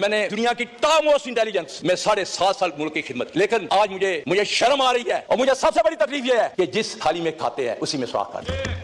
मैंने दुनिया की टॉप मोस्ट इंटेलिजेंस में 7.5 साल मुल्क की खिदमत, लेकिन आज मुझे शर्म आ रही है और मुझे सबसे बड़ी तकलीफ यह है कि जिस थाली में खाते हैं उसी में सुराख खाते हैं।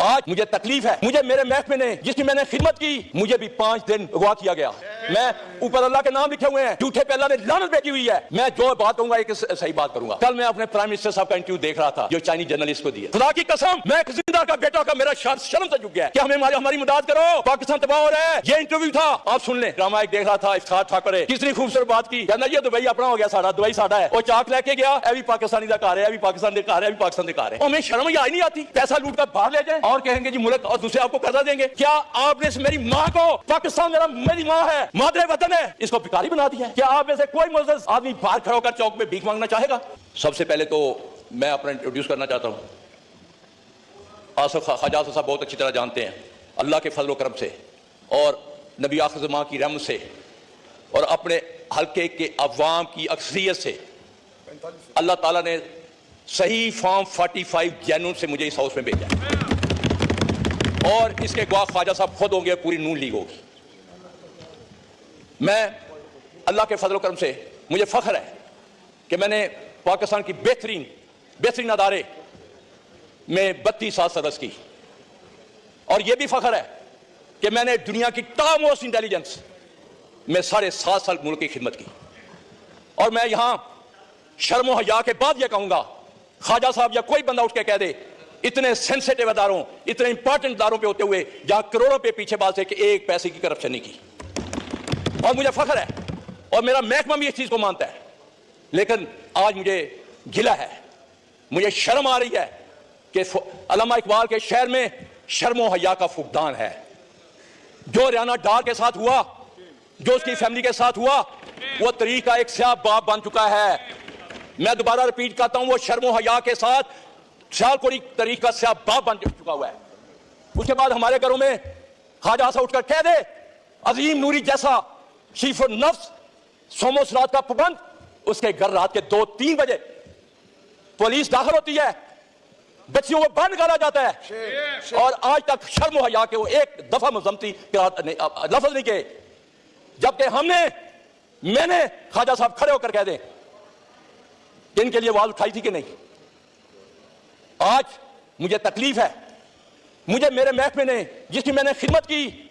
आज मुझे तकलीफ है, मुझे मेरे महकमे ने जिसकी मैंने खिदमत की, मुझे भी 5 दिन अगवा किया गया। मैं ऊपर अल्लाह के नाम लिखे हुए हैं, झूठे पे अल्लाह ने लानत भेजी हुई है। मैं जो बात कहूंगा एक सही बात करूंगा। कल मैं अपने प्राइम मिनिस्टर साहब का इंटरव्यू देख रहा था जो चाइनीज जर्नलिस्ट को दिया। खुदा की कसम, मैं एक जिंदा का बेटा का मेरा शर्म से झुक गया कि हमारी मदद करो, पाकिस्तान तबाह हो रहा है। ये इंटरव्यू था, आप सुन लें। ड्रामा एक देख रहा था, इफ्तार ठाकुर कितनी खूबसूरत बात की, कहना ये दुबई अपना हो गया, साड़ा दुबई साड़ा है। वो चाक लेके गया, अभी पाकिस्तानी का कार है, अभी पाकिस्तान का कार है, अभी पाकिस्तान का कार है। हमें शर्म ही नहीं आती, पैसा लूट कर बाहर ले जाए और कहेंगे जी मुल्क, और दूसरे आपको कर्जा देंगे। क्या आपने मेरी माँ को, पाकिस्तान मेरी माँ है, मादरे वतन है, इसको भिखारी बना दिया है? क्या आप में से कोई मुअज़्ज़ज़ आदमी बाहर खड़ा होकर चौक में भीख मांगना चाहेगा? सबसे पहले तो मैं अपना इंट्रोड्यूस करना चाहता हूँ। आसिफ ख्वाजा साहब बहुत अच्छी तरह जानते हैं, अल्लाह के फजल करम से और नबी आखिर ज़मां की रहमत से और अपने हल्के के अवाम की अक्सरियत से अल्लाह ताला ने सही फॉर्म 45 जनून से मुझे इस हाउस में भेजा और इसके गवाह ख्वाजा साहब खुद होंगे, पूरी नून लीग होगी। मैं अल्लाह के फजल करम से मुझे फख्र है कि मैंने पाकिस्तान की बेहतरीन अदारे में 32 साल सर्विस की और यह भी फख्र है कि मैंने दुनिया की टॉप मोस्ट इंटेलिजेंस में 7.5 साल मुल्क की खिदमत की। और मैं यहां शर्म और हया के बाद यह कहूंगा, ख्वाजा साहब या कोई बंदा उठ के कह दे, इतने सेंसिटिव अदारों, इतने इंपॉर्टेंट अदारों पे होते हुए जहां करोड़ों पे पीछे बात से कि एक पैसे की करप्शन नहीं की। और मुझे फख्र है और मेरा महकमा भी इस चीज को मानता है, लेकिन आज मुझे गिला है, मुझे शर्म आ रही है कि अल्लामा इकबाल के शहर में शर्म और हया का फुकदान है। जो रियाना डार के साथ हुआ, जो उसकी फैमिली के साथ हुआ, वो तरीक का एक स्याह बाप बन चुका है। मैं दोबारा रिपीट करता हूं, वो शर्म और हया के साथ सियालकोटी तरीक का स्याह बाप बन चुका हुआ है। उसके बाद हमारे घरों में ख्वाजा साहब उठकर कह दे, अजीम नूरी जैसा शीफ नफ्स सोमो सलात का पाबंद, उसके घर रात के 2-3 बजे पुलिस दाखिल होती है, बच्चियों को बंद करा जाता है और आज तक शर्म हया के वो एक दफा मजम्मती लफ्ज नहीं कहे, जबकि मैंने ख्वाजा साहब खड़े होकर कह दें कि इनके लिए आवाज उठाई थी कि नहीं। आज मुझे तकलीफ है, मुझे मेरे महकमे ने जिसकी मैंने खिदमत की,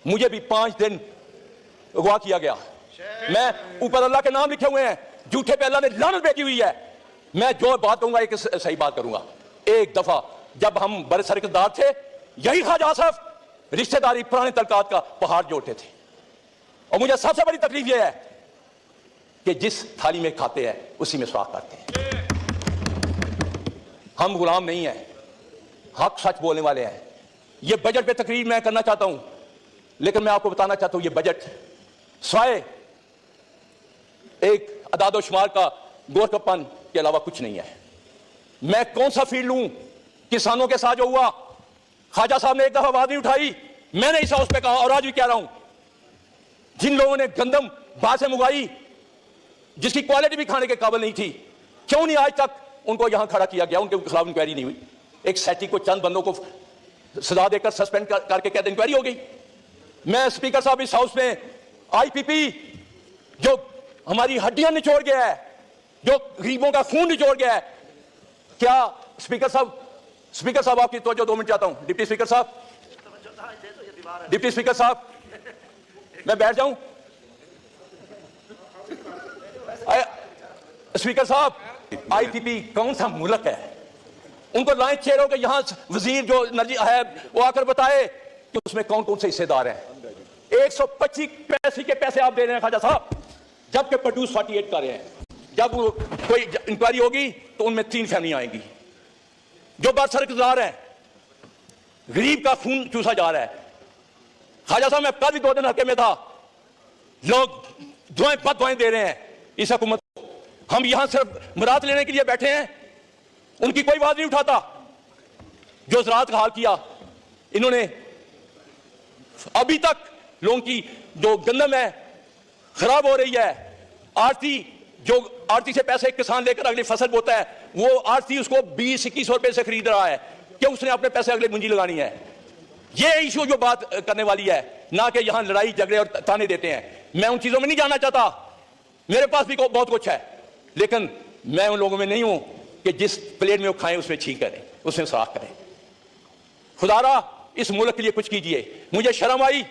मुझे भी 5 दिन अगवा किया गया। मैं ऊपर अल्लाह के नाम लिखे हुए हैं, झूठे पे अल्लाह ने लानत भेजी हुई है। मैं जो बात कहूंगा एक सही बात करूंगा। एक दफा जब हम बड़े सरकदार थे, यही ख्वाजा साहब रिश्तेदारी पुराने तलकात का पहाड़ जोड़ते थे। और मुझे सबसे बड़ी तकलीफ यह है कि जिस थाली में खाते हैं उसी में सुराख करते हैं। हम गुलाम नहीं हैं, हक सच बोलने वाले हैं। यह बजट पे तकरीर मैं करना चाहता हूं, लेकिन मैं आपको बताना चाहता हूं यह बजट स्वाय एक अदादोशुमार का गोरखपन के अलावा कुछ नहीं है। मैं कौन सा फील्ड लूं? किसानों के साथ जो हुआ, ख्वाजा साहब ने एक दफा आवाज नहीं उठाई, मैंने इस हाउस पे कहा और आज भी कह रहा हूं, जिन लोगों ने गंदम बाहर से मंगाई जिसकी क्वालिटी भी खाने के काबिल नहीं थी, क्यों नहीं आज तक उनको यहां खड़ा किया गया? उनके खिलाफ इंक्वायरी नहीं हुई। एक सेटी को चंद बंदों को सजा देकर सस्पेंड करके कहते इंक्वायरी हो गई। मैं स्पीकर साहब इस हाउस में आईपीपी जो हमारी हड्डियां निचोड़ गया है, जो गरीबों का खून निचोड़ गया है, क्या स्पीकर साहब आपकी तवज्जो 2 मिनट चाहता हूं। डिप्टी स्पीकर साहब मैं बैठ जाऊं? स्पीकर साहब, आईपीपी कौन सा मुल्क है? उनको लाइन चेहरों के यहां वजीर जो एनर्जी है वो आकर बताए कि उसमें कौन कौन से हिस्सेदार हैं। 125 पैसे के पैसे आप दे रहे हैं ख्वाजा साहब, जबकि प्रोड्यूस 48 कर रहे हैं। जब कोई इंक्वायरी होगी तो उनमें 3 फैमिलियां आएंगी। जो बरसरकदार है, गरीब का खून चूसा जा रहा है। ख्वाजा साहब, मैं कल भी 2 दिन हल्के में था, लोग दुआएं दे रहे हैं इस हुकूमत को। हम यहां सिर्फ मुराद लेने के लिए बैठे हैं, उनकी कोई बात नहीं उठाता। जो ज़राअत का हाल किया इन्होंने, अभी तक लोगों की जो गंदम है खराब हो रही है। आड़ती से पैसे किसान लेकर अगली फसल बोता है, वो आड़ती उसको 20-21 रुपए से खरीद रहा है कि उसने अपने पैसे अगले मुंजी लगानी है। ये इशू जो बात करने वाली है, ना कि यहां लड़ाई झगड़े और ताने देते हैं, मैं उन चीजों में नहीं जाना चाहता। मेरे पास भी बहुत कुछ है, लेकिन मैं उन लोगों में नहीं हूं कि जिस प्लेट में वो खाएं उसमें छींक करें, उसमें साफ करें। खुदारा इस मुल्क के लिए कुछ कीजिए। मुझे शर्म आई,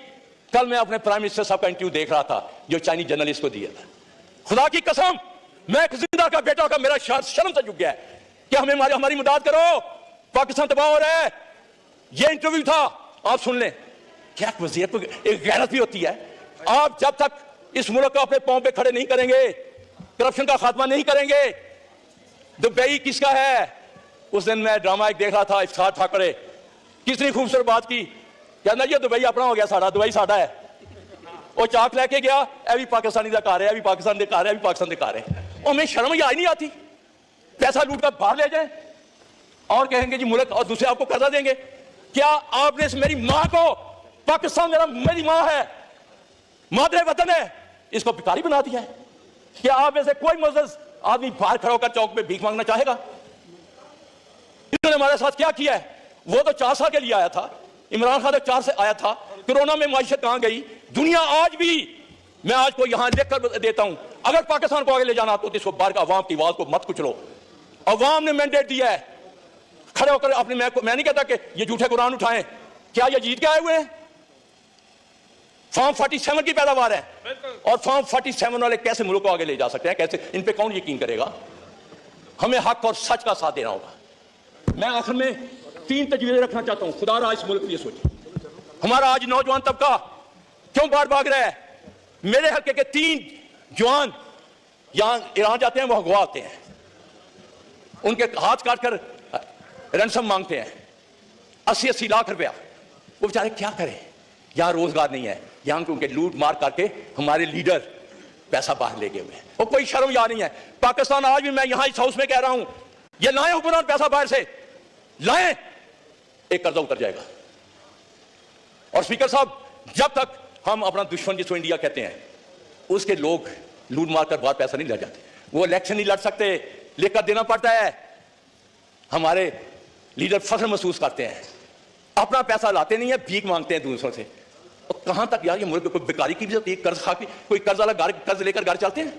कल मैं अपने प्राइम मिनिस्टर साहब का इंटरव्यू देख रहा था जो चाइनीज जर्नलिस्ट को दिया था। खुदा की कसम, मैं एक जिंदा का बेटा का मेरा शर्म से झुक गया है कि हमें हमारी मदद करो, पाकिस्तान तबाह हो रहा है। ये इंटरव्यू था, आप सुन लें। क्या वज़ीर को एक गैरत भी होती है। आप जब तक इस मुल्क को अपने पांव पे खड़े नहीं करेंगे, करप्शन का खात्मा नहीं करेंगे। दुबई किसका है? उस दिन मैं ड्रामा एक देख रहा था, इफ्तार ठाकरे कितनी खूबसूरत बात की, कहना ये दुबई अपना हो गया, साड़ा दुबई साड़ा है। वो चाक लेके गया, ए भी पाकिस्तानी का कार है, अभी पाकिस्तान के कार है, अभी पाकिस्तान के कार है। और हमें शर्म ही आई नहीं आती। पैसा लूट कर बाहर ले जाए और कहेंगे जी मुल्क, और दूसरे आपको कर्जा देंगे। क्या आपने मेरी मां को, पाकिस्तान मेरी मां है, मादरे वतन है, इसको भिखारी बना दिया है? क्या आप में से कोई मुअज़्ज़ज़ आदमी बाहर खड़ा होकर चौक पे भीख मांगना चाहेगा? इन्होंने हमारे साथ क्या किया है? वो तो 4 साल के लिए आया था, इमरान खान तो 4 से आया था। कोरोना में माइशत कहां गई? दुनिया आज भी, मैं आज को यहां लिख कर देता हूं, अगर पाकिस्तान को आगे ले जाना तो इसको बाहर का अवाम की आवाज को मत कुचलो। अवाम ने मैंडेट दिया है, खड़े होकर अपने, मैं नहीं कहता कि ये झूठे कुरान उठाएं। क्या ये जीत के आए हुए हैं? फॉर्म 47 की पैदावार है, और फॉर्म 47 वाले कैसे मुल्क को आगे ले जा सकते हैं? कैसे? इन पे कौन यकीन करेगा? हमें हक और सच का साथ देना होगा। मैं आखिर में 3 तजवीज़ें रखना चाहता हूं। खुदा रहा इस मुल्क के लिए सोचिए, हमारा आज नौजवान तबका क्यों बाहर भाग रहा है? मेरे हल्के के 3 जवान यहां ईरान जाते हैं, वहां अगवा आते हैं, उनके हाथ काटकर रैंसम मांगते हैं 80-80 लाख रुपया। वो बेचारे क्या करें? यहां रोजगार नहीं है, यहां उनके लूट मार करके हमारे लीडर पैसा बाहर ले गए हुए हैं। वो कोई शर्म या नहीं है। पाकिस्तान आज भी, मैं यहां इस हाउस में कह रहा हूं, ये लाए हुक्मरान पैसा बाहर से लाए, एक कर्जा उतर जाएगा। और स्पीकर साहब, जब तक हम अपना दुश्मन जिसको इंडिया कहते हैं, उसके लोग लूट मार कर बाहर पैसा नहीं ले जाते, वो इलेक्शन नहीं लड़ सकते, लेकर देना पड़ता है। हमारे लीडर फख्र महसूस करते हैं, अपना पैसा लाते नहीं है, भीख मांगते हैं दूसरों से। और कहां तक यार ये मुल्क कोई बेकारी की भी, कर्ज खा के कोई कर्ज वाला कर्ज लेकर घर चलते हैं।